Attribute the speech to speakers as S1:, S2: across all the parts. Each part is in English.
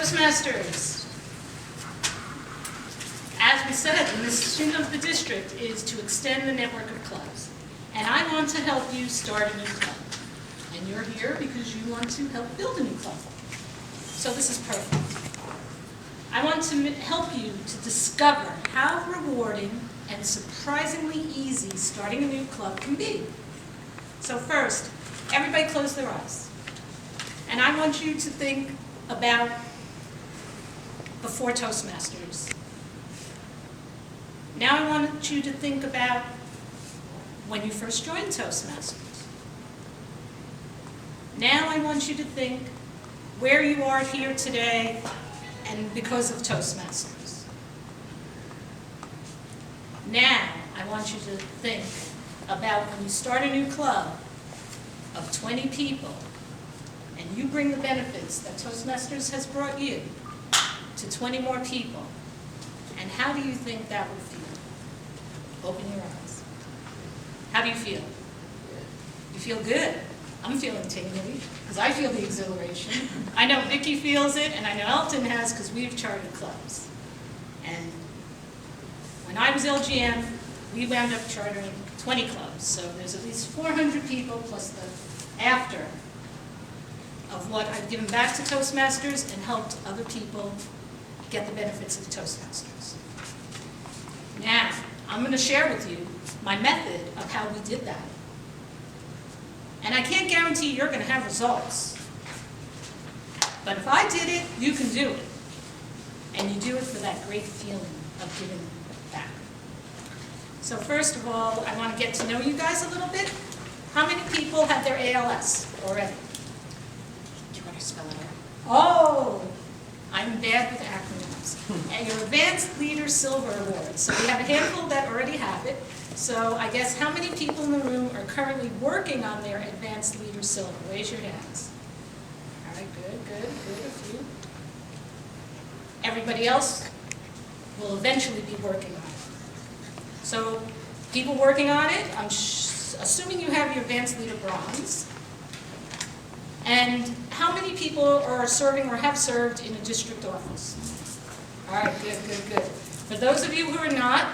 S1: Toastmasters. As we said, the mission of the district is to extend the network of clubs. And I want to help you start a new club. And you're here because you want to help build a new club. So this is perfect. I want to help you to discover how rewarding and surprisingly easy starting a new club can be. So first, everybody close their eyes. And I want you to think about before Toastmasters. Now I want you to think about when you first joined Toastmasters. Now I want you to think where you are here today and because of Toastmasters. Now I want you to think about when you start a new club of 20 people and you bring the benefits that Toastmasters has brought you to 20 more people. And how do you think that would feel? Open your eyes. How do you feel? You feel good. I'm feeling tingly because I feel the exhilaration. I know Vicki feels it, and I know Elton has because we've chartered clubs. And when I was LGM, we wound up chartering 20 clubs. So there's at least 400 people plus the after of what I've given back to Toastmasters and helped other people get the benefits of Toastmasters. Now, I'm going to share with you my method of how we did that. And I can't guarantee you're going to have results. But if I did it, you can do it. And you do it for that great feeling of giving back. So first of all, I want to get to know you guys a little bit. How many people have their ALS already? Do you want to spell it out? Oh, I'm bad with acronyms. And your Advanced Leader Silver Award. So we have a handful that already have it. So I guess how many people in the room are currently working on their Advanced Leader Silver? Raise your hands. All right, good, a few. Everybody else will eventually be working on it. So people working on it, I'm assuming you have your Advanced Leader Bronze. And how many people are serving or have served in a district office? All right, good. For those of you who are not,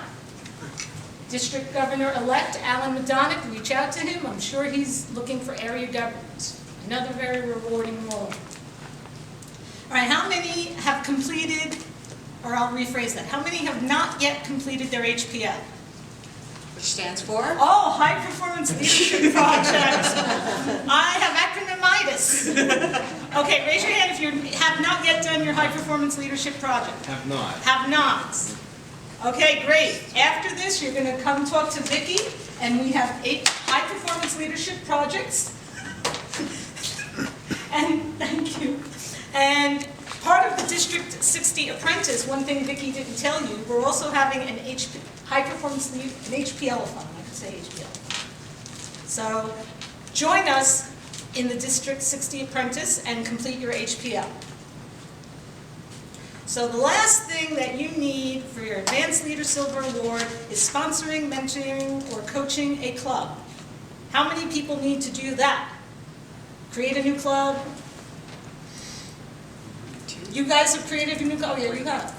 S1: District Governor-elect Alan Madonic, reach out to him. I'm sure he's looking for area governance. Another very rewarding role. All right, how many have completed, or I'll rephrase that, how many have not yet completed their HPL?
S2: Which stands for?
S1: Oh, High Performance Leadership Project. I have acronymitis. Okay, raise your hand if you have not yet done your High Performance Leadership Project.
S3: Have not.
S1: Have not. Okay, great. After this, you're going to come talk to Vicki, and we have 8 High Performance Leadership Projects. And thank you. And part of the District 60 Apprentice, one thing Vicki didn't tell you, we're also having an High Performance Lead, an HPL-a-thon, I could say HPL. So join us in the District 60 Apprentice and complete your HPL. So the last thing that you need for your Advanced Leader Silver Award is sponsoring, mentoring, or coaching a club. How many people need to do that? Create a new club? You guys have created a new club? Oh, yeah, you have.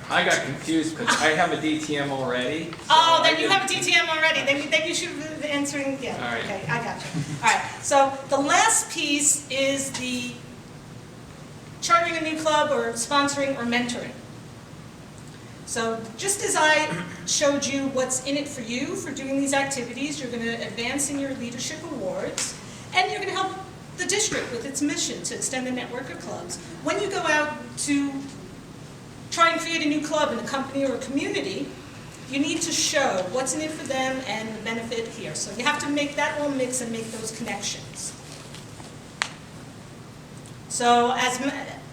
S3: I got confused because I have a DTM already. So
S1: Oh, then you have a DTM already. Then you should be answering, yeah.
S3: All right.
S1: Okay, I got you. All right, so the last piece is the chartering a new club or sponsoring or mentoring. So just as I showed you what's in it for you for doing these activities, you're going to advance in your leadership awards, and you're going to help the district with its mission to extend the network of clubs. When you go out to try and create a new club in a company or a community, you need to show what's in it for them and the benefit here. So you have to make that all mix and make those connections. So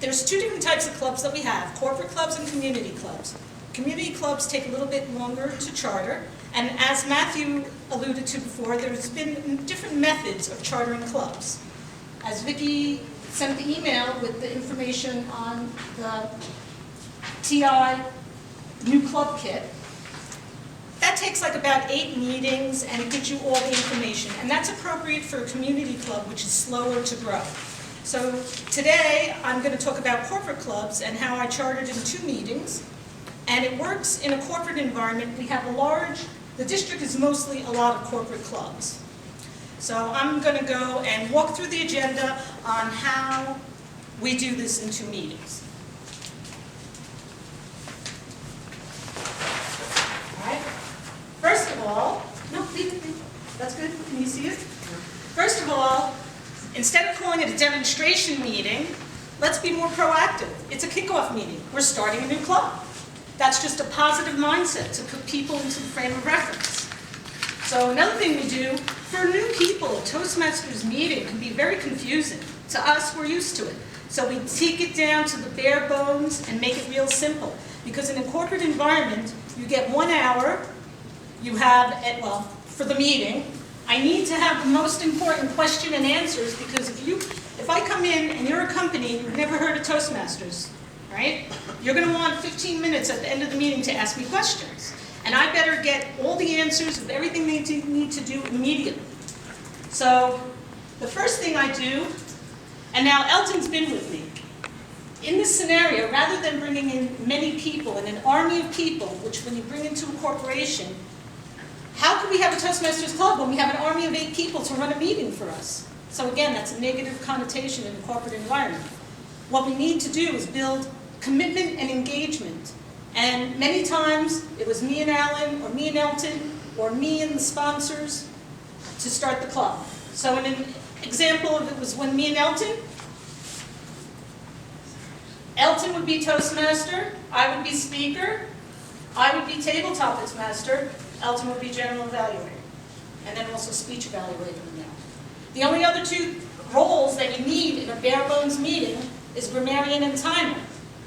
S1: there's 2 different types of clubs that we have, corporate clubs and community clubs. Community clubs take a little bit longer to charter, and as Matthew alluded to before, there's been different methods of chartering clubs. As Vicki sent the email with the information on the TI new club kit, that takes like about 8 meetings and it gives you all the information. And that's appropriate for a community club, which is slower to grow. So today, I'm going to talk about corporate clubs and how I charted in 2 meetings. And it works in a corporate environment. We have the district is mostly a lot of corporate clubs. So I'm going to go and walk through the agenda on how we do this in 2 meetings. All right. First of all, no, leave it. That's good. Can you see it? First of all, instead of calling it a demonstration meeting, let's be more proactive. It's a kickoff meeting. We're starting a new club. That's just a positive mindset to put people into the frame of reference. So another thing we do, for new people, a Toastmasters meeting can be very confusing. To us, we're used to it. So we take it down to the bare bones and make it real simple. Because in a corporate environment, you get 1 hour, you have, for the meeting, I need to have the most important question and answers, because if I come in and you're a company and you've never heard of Toastmasters, right? You're going to want 15 minutes at the end of the meeting to ask me questions. And I better get all the answers of everything they need to do immediately. So the first thing I do, and now Elton's been with me, in this scenario, rather than bringing in many people and an army of people, which when you bring into a corporation, how could we have a Toastmasters club when we have an army of 8 people to run a meeting for us? So again, that's a negative connotation in a corporate environment. What we need to do is build commitment and engagement. And many times, it was me and Alan, or me and Elton, or me and the sponsors to start the club. So an example of it was when me and Elton would be Toastmaster, I would be speaker, I would be table topics master, Elton would be general evaluator, and then also speech evaluator now. The only other 2 roles that you need in a bare bones meeting is grammarian and timer.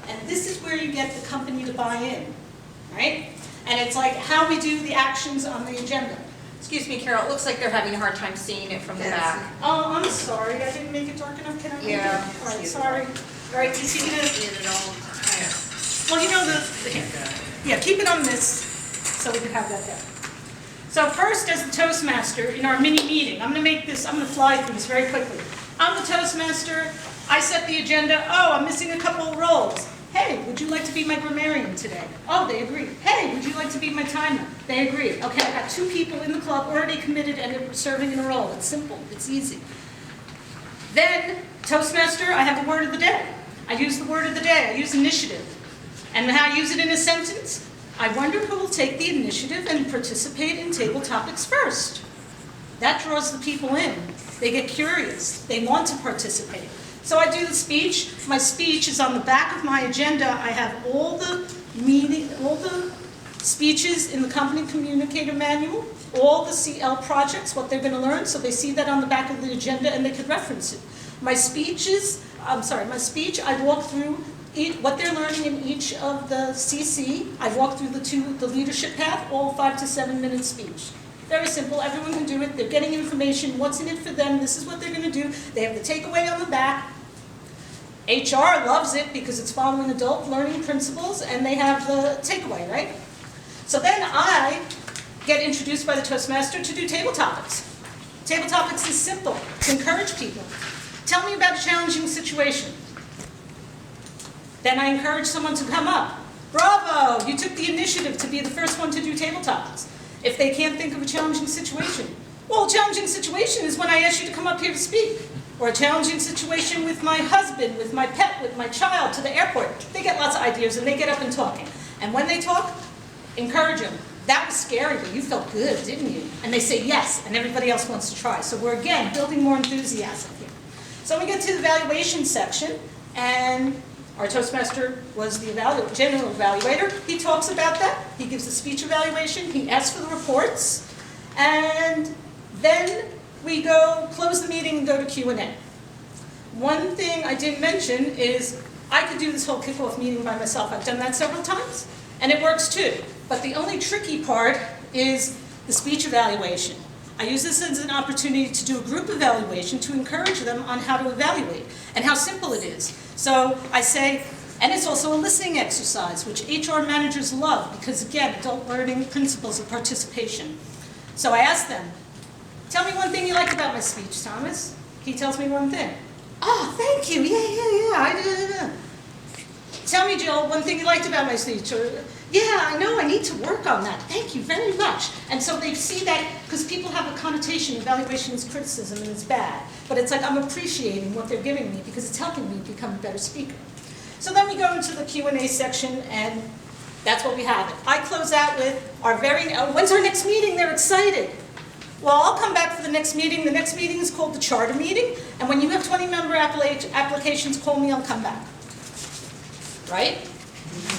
S1: And this is where you get the company to buy in, right? And it's like how we do the actions on the agenda.
S2: Excuse me, Carol, it looks like they're having a hard time seeing it from the back.
S1: Oh, I'm sorry, I didn't make it dark enough. Can I make it? All right, sorry. All right, do you see this? Well, you know yeah, keep it on this so we can have that there. So first, as the Toastmaster in our mini meeting, I'm going to fly through this very quickly. I'm the Toastmaster. I set the agenda. Oh, I'm missing a couple of roles. Hey, would you like to be my grammarian today? Oh, they agree. Hey, would you like to be my timer? They agree. Okay, I got 2 people in the club already committed and serving in a role. It's simple. It's easy. Then, Toastmaster, I have a word of the day. I use the word of the day. I use initiative. And how I use it in a sentence? I wonder who will take the initiative and participate in table topics first. That draws the people in. They get curious. They want to participate. So I do the speech. My speech is on the back of my agenda. I have all the speeches in the company communicator manual, all the CL projects, what they're going to learn, so they see that on the back of the agenda and they could reference it. My speech, I walk through what they're learning in each of the CC. I walk through the leadership path, all 5 to 7 minute speech. Very simple, everyone can do it. They're getting information, what's in it for them, this is what they're going to do. They have the takeaway on the back. HR loves it because it's following adult learning principles, and they have the takeaway, right? So then I get introduced by the Toastmaster to do table topics. Table topics is simple, to encourage people. Tell me about a challenging situation. Then I encourage someone to come up. Bravo, you took the initiative to be the first one to do table topics. If they can't think of a challenging situation, well, a challenging situation is when I ask you to come up here to speak. Or a challenging situation with my husband, with my pet, with my child to the airport. They get lots of ideas and they get up and talking. And when they talk, encourage them. That was scary, but you felt good, didn't you? And they say yes, and everybody else wants to try. So we're, again, building more enthusiasm here. So we get to the evaluation section, and our Toastmaster was the general evaluator. He talks about that. He gives the speech evaluation. He asks for the reports. And then we close the meeting and go to Q&A. One thing I didn't mention is I could do this whole kickoff meeting by myself. I've done that several times, and it works too. But the only tricky part is the speech evaluation. I use this as an opportunity to do a group evaluation to encourage them on how to evaluate and how simple it is. So I say, and it's also a listening exercise, which HR managers love because, again, adult learning principles of participation. So I ask them, tell me one thing you like about my speech, Thomas. He tells me one thing. Oh, thank you, yeah. Tell me, Jill, one thing you liked about my speech. Yeah, I know, I need to work on that. Thank you very much. And so they see that, because people have a connotation, evaluation is criticism and it's bad. But it's like I'm appreciating what they're giving me because it's helping me become a better speaker. So then we go into the Q&A section, and that's what we have. I close out with our when's our next meeting? They're excited. Well, I'll come back for the next meeting. The next meeting is called the charter meeting. And when you have 20 member applications, call me, I'll come back. Right?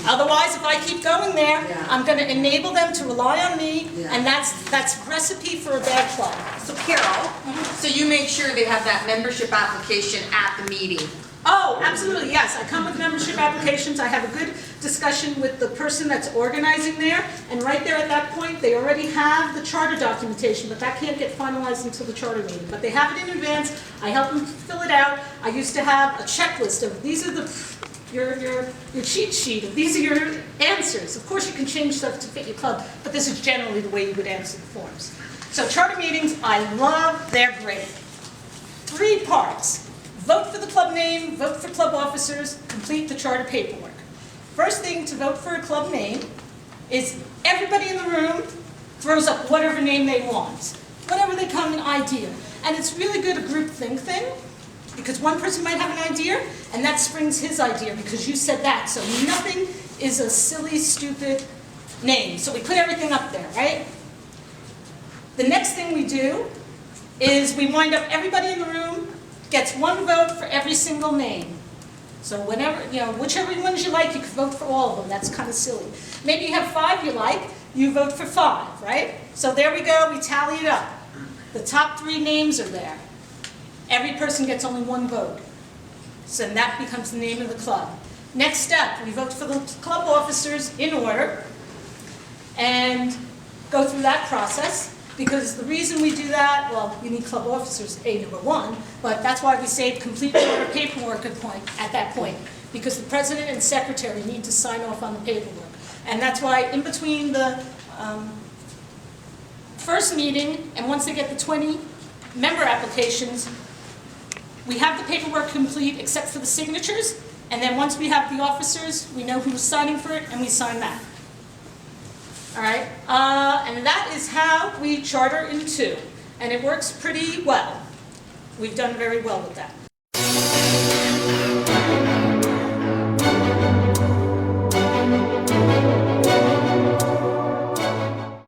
S1: Otherwise, if I keep going there, I'm going to enable them to rely on me, and that's recipe for a bad club.
S2: So Carol, so you make sure they have that membership application at the meeting?
S1: Oh, absolutely, yes. I come with membership applications. I have a good discussion with the person that's organizing there, and right there at that point, they already have the charter documentation, but that can't get finalized until the charter meeting. But they have it in advance. I help them fill it out. I used to have a checklist of these are your cheat sheet of these are your answers. Of course, you can change stuff to fit your club, but this is generally the way you would answer the forms. So charter meetings, I love. They're great. 3 parts. Vote for the club name, vote for club officers, complete the charter paperwork. First thing to vote for a club name is everybody in the room throws up whatever name they want, whatever they come an idea. And it's really good a group think thing, because one person might have an idea, and that springs his idea because you said that. So nothing is a silly, stupid name. So we put everything up there, right? The next thing we do is we wind up everybody in the room gets 1 vote for every single name. So whenever, whichever ones you like, you can vote for all of them. That's kind of silly. Maybe you have 5 you like, you vote for 5, right? So there we go, we tally it up. The top 3 names are there. Every person gets only 1 vote. So that becomes the name of the club. Next step, we vote for the club officers in order and go through that process. Because the reason we do that, well, you need club officers, number 1, but that's why we say complete charter paperwork at that point. Because the president and secretary need to sign off on the paperwork. And that's why in between the first meeting and once they get the 20 member applications, we have the paperwork complete except for the signatures. And then once we have the officers, we know who's signing for it and we sign that. All right, and that is how we charter in 2, and it works pretty well. We've done very well with that.